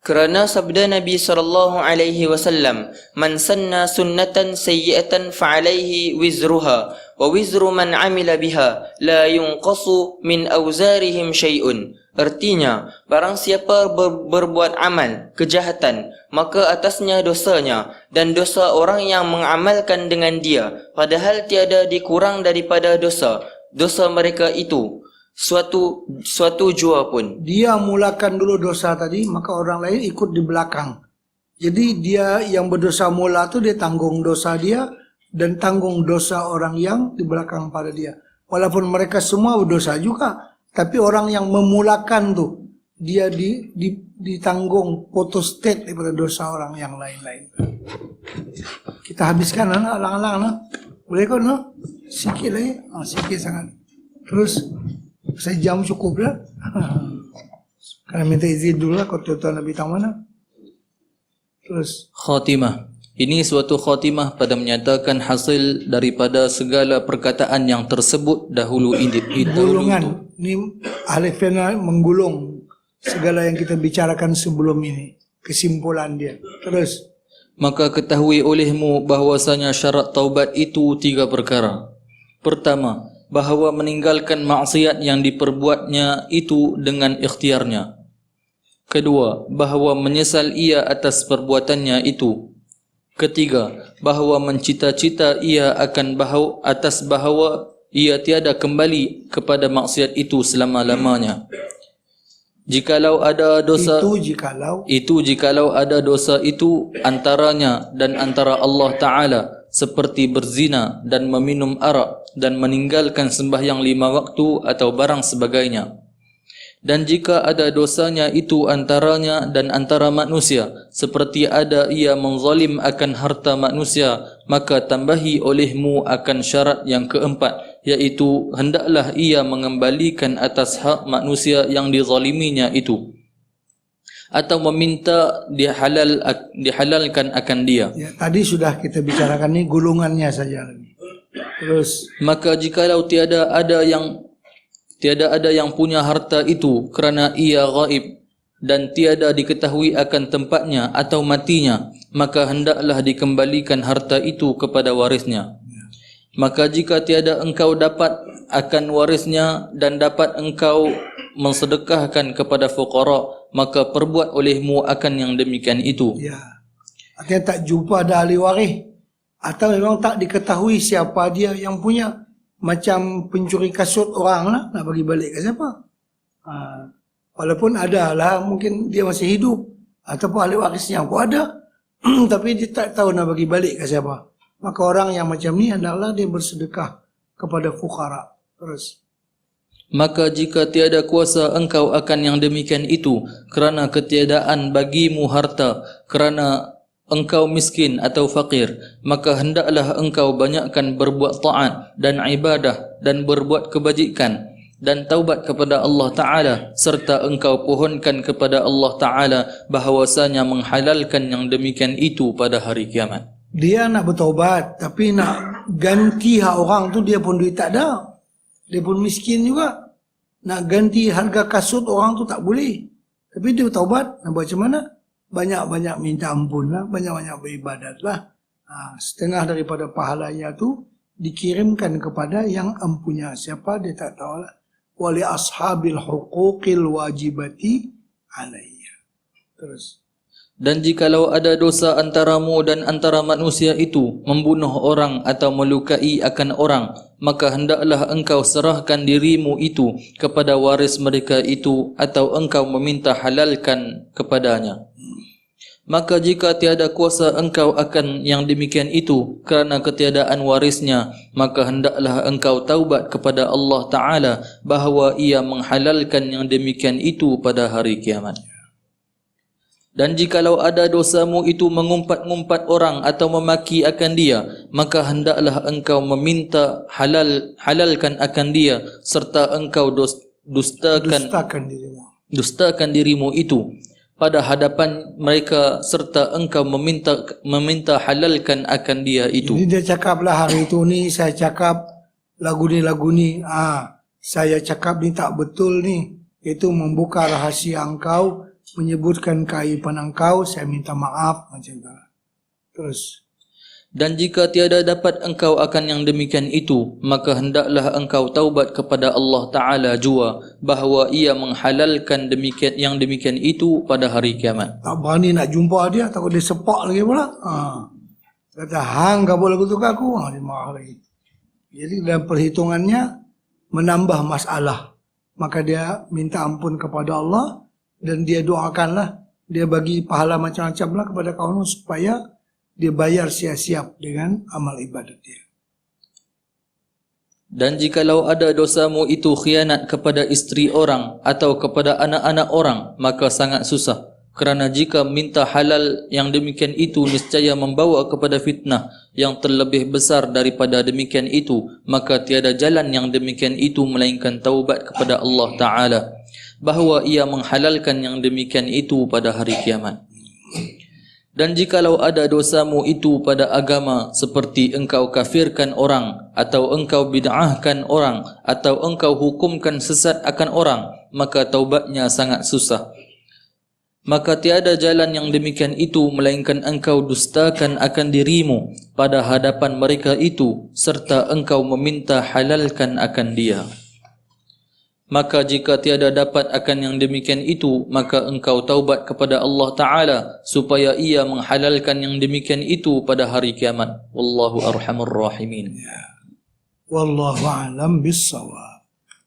Kerana sabda Nabi SAW, "Man sanna sunnatan sayyi'atan fa'alaihi wizruha wa wizru man 'amila biha la yunqasu min awzarihim syai'un." Artinya, barang siapa berbuat amal kejahatan, maka atasnya dosanya dan dosa orang yang mengamalkan dengan dia, padahal tiada dikurang daripada dosa mereka itu suatu jua pun. Dia mulakan dulu dosa tadi, maka orang lain ikut di belakang. Jadi dia yang berdosa mula tu dia tanggung dosa dia dan tanggung dosa orang yang di belakang pada dia. Walaupun mereka semua berdosa juga, tapi orang yang memulakan tu dia ditanggung photostat daripada dosa orang yang lain-lain. Kita habiskan anak alang-alang nah. Boleh kau no? Sikit lagi. Sikit sangat. Terus saya jam cukup dah. Karena minta izin dulu lah kalau tuan-tuan lebih tahu mana. Terus khatimah. Ini suatu khatimah pada menyatakan hasil daripada segala perkataan yang tersebut dahulu ini. Gulungan. Ini ahli fena menggulung segala yang kita bicarakan sebelum ini. Kesimpulan dia. Terus. Maka ketahui olehmu bahwasanya syarat taubat itu 3 perkara. Pertama, bahawa meninggalkan maksiat yang diperbuatnya itu dengan ikhtiarnya. Kedua, bahawa menyesal ia atas perbuatannya itu. Ketiga, bahawa mencita-cita ia akan bahawa ia tiada kembali kepada maksiat itu selama-lamanya. Jikalau ada dosa jikalau ada dosa itu antaranya dan antara Allah Ta'ala, seperti berzina dan meminum arak dan meninggalkan sembahyang 5 waktu atau barang sebagainya. Dan jika ada dosanya itu antaranya dan antara manusia, seperti ada ia menzalim akan harta manusia, maka tambahi olehmu akan syarat yang keempat, iaitu hendaklah ia mengembalikan atas hak manusia yang dizaliminya itu, atau meminta dihalalkan akan dia. Ya, tadi sudah kita bicarakan ni gulungannya saja lagi. Terus, maka jikalau tiada ada yang punya harta itu kerana ia ghaib dan tiada diketahui akan tempatnya atau matinya, maka hendaklah dikembalikan harta itu kepada warisnya. Maka jika tiada engkau dapat akan warisnya dan dapat engkau mensedekahkan kepada fuqara, maka perbuat olehmu akan yang demikian itu. Ya. Artinya tak jumpa ada ahli waris, atau memang tak diketahui siapa dia yang punya. Macam pencuri kasut orang lah, nak bagi balik ke siapa? Walaupun ada lah, mungkin dia masih hidup, ataupun ahli warisnya pun ada, tapi dia tak tahu nak bagi balik ke siapa. Maka orang yang macam ni adalah dia bersedekah kepada fuqara. Terus, maka jika tiada kuasa engkau akan yang demikian itu, kerana ketiadaan bagimu harta, kerana engkau miskin atau fakir, maka hendaklah engkau banyakkan berbuat taat dan ibadah dan berbuat kebajikan dan taubat kepada Allah Ta'ala, serta engkau pohonkan kepada Allah Ta'ala bahawasanya menghalalkan yang demikian itu pada hari kiamat. Dia nak bertaubat, tapi nak ganti hak orang tu dia pun duit tak ada. Dia pun miskin juga. Nak ganti harga kasut orang tu tak boleh. Tapi dia bertaubat, nak buat macam mana? Banyak-banyak minta ampun lah, banyak-banyak beribadat lah. Setengah daripada pahalanya tu dikirimkan kepada yang empunya. Siapa dia tak tahu lah. Wali ashabil huquqil wajibati alaiya. Terus. Dan jikalau ada dosa antaramu dan antara manusia itu, membunuh orang atau melukai akan orang, maka hendaklah engkau serahkan dirimu itu kepada waris mereka itu, atau engkau meminta halalkan kepadanya. Maka jika tiada kuasa engkau akan yang demikian itu kerana ketiadaan warisnya, maka hendaklah engkau taubat kepada Allah Ta'ala bahawa ia menghalalkan yang demikian itu pada hari kiamat. Dan jikalau ada dosamu itu mengumpat-ngumpat orang atau memaki akan dia, maka hendaklah engkau meminta halalkan akan dia, serta engkau dustakan dirimu itu pada hadapan mereka, serta engkau meminta halalkan akan dia itu. Jadi dia cakaplah hari itu ni saya cakap lagu ni. Saya cakap ni tak betul ni. Itu membuka rahasia engkau. menyebutkan keaiban engkau, saya minta maaf macam itu. Terus Dan jika tiada dapat engkau akan yang demikian itu, maka hendaklah engkau taubat kepada Allah Ta'ala jua bahawa ia menghalalkan yang demikian itu pada hari kiamat. tak berani nak jumpa dia, takut dia sepak lagi pula. Kata hang kau boleh kutuk aku, dia marah lagi. Jadi dalam perhitungannya menambah masalah. Maka dia minta ampun kepada Allah dan dia doakanlah, dia bagi pahala macam-macam lah kepada kaum supaya dia bayar siap-siap dengan amal ibadat dia. Dan jikalau ada dosamu itu khianat kepada isteri orang atau kepada anak-anak orang, maka sangat susah. Kerana jika minta halal yang demikian itu niscaya membawa kepada fitnah yang terlebih besar daripada demikian itu, maka tiada jalan yang demikian itu melainkan taubat kepada Allah Ta'ala bahawa ia menghalalkan yang demikian itu pada hari kiamat. Dan jikalau ada dosamu itu pada agama seperti engkau kafirkan orang atau engkau bid'ahkan orang atau engkau hukumkan sesat akan orang, maka taubatnya sangat susah. Maka tiada jalan yang demikian itu melainkan engkau dustakan akan dirimu pada hadapan mereka itu serta engkau meminta halalkan akan dia. Maka jika tiada dapat akan yang demikian itu, maka engkau taubat kepada Allah Ta'ala supaya ia menghalalkan yang demikian itu pada hari kiamat. Wallahu arhamur rahimin. Wallahu a'lam bissawab.